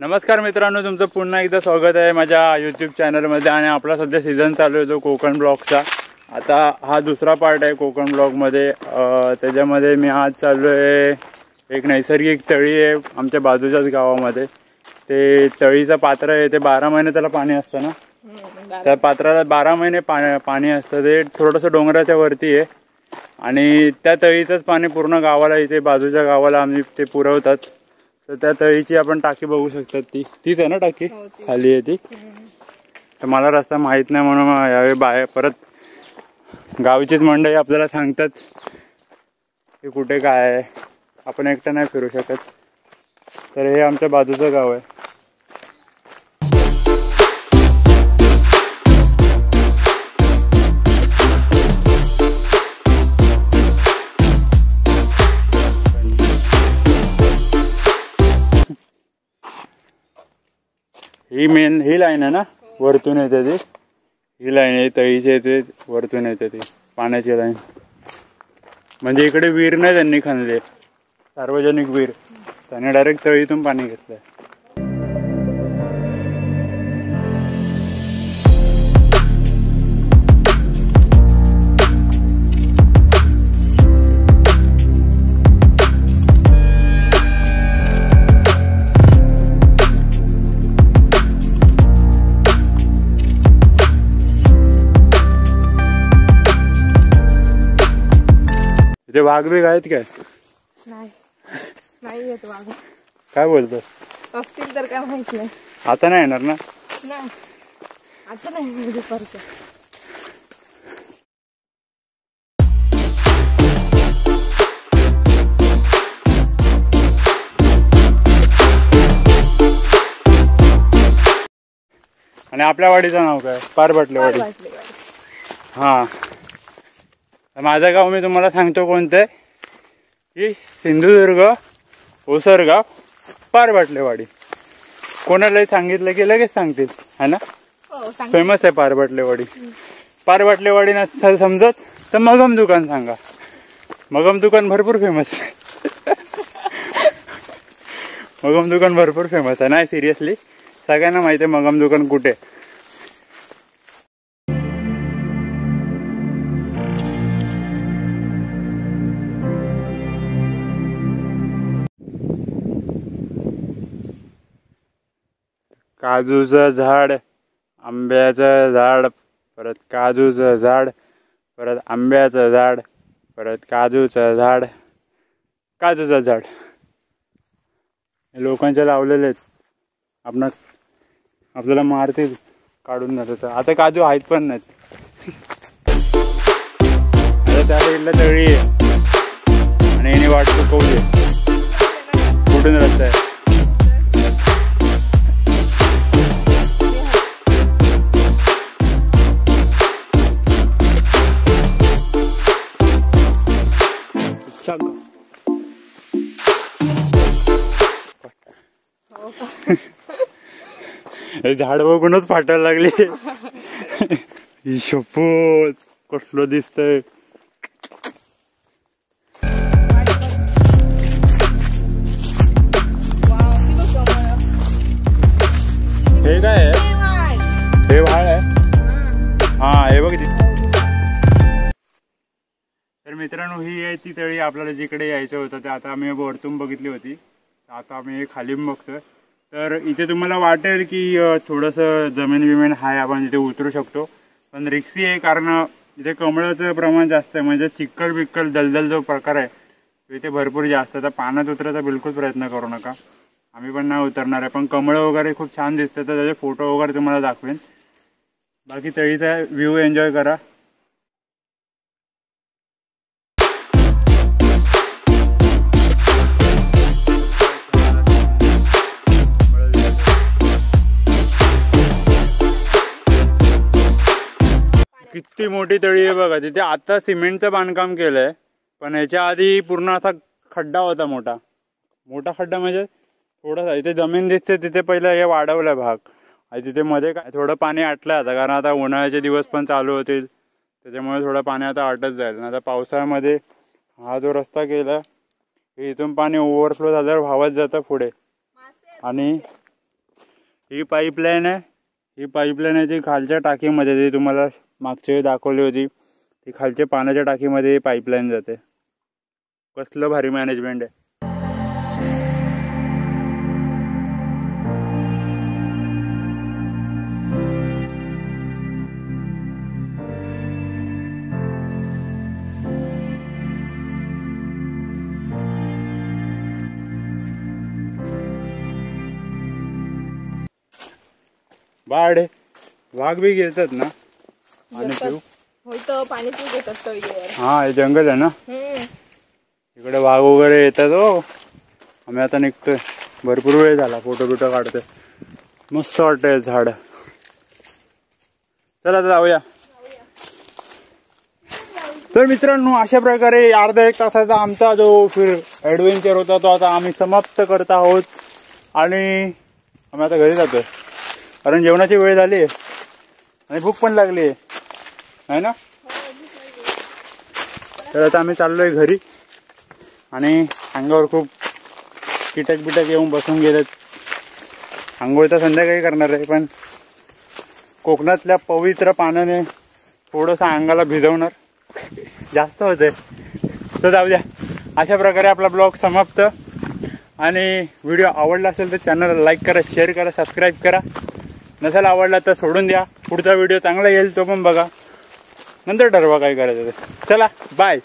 नमस्कार मित्रांनो, तुमचं पुन्हा एकदा स्वागत आहे माझ्या यूट्यूब चॅनलमध्ये। आणि आपला सध्या सीझन चालू आहे जो कोकण ब्लॉगचा। आता हा दुसरा पार्ट आहे कोकण ब्लॉगमध्ये। त्याच्यामध्ये मी आज चाललो आहे, एक नैसर्गिक तळी आहे आमच्या बाजूच्याच गावामध्ये। ते तळीचं पात्र आहे, ते 12 महिने त्याला पाणी असतं ना। त्या पात्राला 12 महिने पाणी असतं। ते थोडंसं डोंगराच्या वरती आहे आणि त्या तळीचंच पाणी पूर्ण गावाला, इथे बाजूच्या गावाला आम्ही ते पुरवतात। तर त्या तळीची आपण टाकी बघू शकतात, तीच आहे ना टाकी, खाली आहे ती। तर मला रस्ता माहित नाही म्हणून यावेळी बाहेर परत गावचीच मंडळी आपल्याला सांगतात की कुठे काय आहे, आपण एकटं नाही फिरू शकत। तर हे आमच्या बाजूचं गाव आहे। ही लाईन आहे ना, वरतून येते ती, ही लाईन आहे तळीची येते, वरतून येते ती पाण्याची लाईन। म्हणजे इकडे विहीर नाही त्यांनी खणले, सार्वजनिक विहीर, त्याने डायरेक्ट तळीतून पाणी घेतलंय। ते वाघ बिघ आहेत काय? नाही येत वाघ। काय बोलतो? असतील तर काय माहित नाही। आता नाही येणार ना? नाही, आता नाही दुपारचं। आणि आपल्या वाडीचं नाव काय? पारबटलेवाडी। हा, माझं गाव मी तुम्हाला सांगतो कोणतं आहे, की सिंधुदुर्ग ओसरगाव पारबटलेवाडी। कोणालाही सांगितलं की लगेच सांगतील, है ना? फेमस आहे पारबटलेवाडी। पारबटलेवाडी नसेल समजत तर मगम दुकान सांगा, मगम दुकान भरपूर फेमस आहे। मगम दुकान भरपूर फेमस आहे, नाही सिरियसली, सगळ्यांना माहिती आहे मगम दुकान कुठे। काजूचं झाड, आंब्याचं झाड, परत काजूचं झाड, परत आंब्याचं झाड, परत काजूचं झाड, काजूचं झाड, लोकांच्या लावलेले आहेत। आपल्याला मारतील काढून जातात। आता काजू आहेत पण नाहीत। आता त्या साईडला तळी आहे आणि याने वाट चुकवली, कुठून रस्ता आहे। झाड बघूनच फाटायला लागले। शपथ, कसलं दिसतंय। हे काय आहे? हे वाळ आहे। हा, हे बघ ती। तर मित्रांनो, ही आहे ती तळी आपल्याला जिकडे यायचं होतं ते। आता आम्ही वरतून बघितली होती, आता आम्ही खाली बघतोय। तर इथे तुम्हाला वाटेल की थोडंसं जमीन बिमीन आहे, आपण इथे उतरू शकतो, पण रिस्की आहे, कारण इथे कमळाचं प्रमाण जास्त आहे। म्हणजे चिक्कल बिक्कल दलदल जो प्रकार आहे इथे भरपूर जास्त। तर पाण्यात उतरायचा बिलकुल प्रयत्न करू नका, आम्ही पण नाही उतरणार आहे। पण कमळं वगैरे खूप छान दिसतं, तर त्याचे फोटो वगैरे तुम्हाला दाखवेन। बाकी तळीचा व्ह्यू एन्जॉय करा। किती मोठी तळी आहे बघा तिथे। आता सिमेंटचं बांधकाम केलंय, पण ह्याच्या आधी पूर्ण असा खड्डा होता, मोठा मोठा खड्डा। म्हणजे थोडासा इथे जमीन दिसते, तिथे पहिलं हे वाढवलाय भाग, आणि तिथे मध्ये काय थोडं पाणी आटलं आता, कारण आता उन्हाळ्याचे दिवस पण चालू होतील, त्याच्यामुळे थोडं पाणी आता आटत जाईल। आता पावसाळ्यामध्ये हा जो रस्ता केला इथून पाणी ओव्हरफ्लो झाल्यावर वाहत जातं पुढे आणि ही पाईपलाईन आहे. ही पाईपलाईन आहे ती खालच्या टाकीमध्ये, ती तुम्हाला मागच्या वेळी दाखवली होती, ती खालच्या पाण्याच्या टाकीमध्ये पाईपलाईन जाते. कसलं भारी मॅनेजमेंट आहे. बाड वाघ बी घेतात ना आणि पिऊ होतं पाणी तू घेतात तळीवर. हा हे जंगल आहे ना, इकडे वाघ वगैरे येतात. हो आम्ही आता निघतोय, भरपूर वेळ झाला, फोटो बिटो काढतोय, मस्त वाटतंय झाड. चला आता जाऊया. तर मित्रांनो अशा प्रकारे अर्धा एक तासाचा आमचा जो ॲडव्हेंचर होता तो आता आम्ही समाप्त करत आहोत आणि आम्ही आता घरी जातोय, कारण जेवणाची वेळ झाली आहे आणि भूक पण लागली आहे ना. तर आता आम्ही चाललोय घरी आणि अंगावर खूप कीटक बिटक येऊन बसून गेलेत. आंघोळ तर संध्याकाळी करणार आहे, पण कोकणातल्या पवित्र पाण्याने थोडंसं अंगाला भिजवणार, जास्त होतंय. तर जाऊ द्या. अशा प्रकारे आपला ब्लॉग समाप्त. आणि व्हिडिओ आवडला असेल तर चॅनलला लाईक करा, शेअर करा, सबस्क्राईब करा. नसेल आवडला तर सोडून द्या. पुढचा व्हिडिओ चांगला येईल तो पण बघा, नंतर ठरवा काय करायचं ते. चला बाय.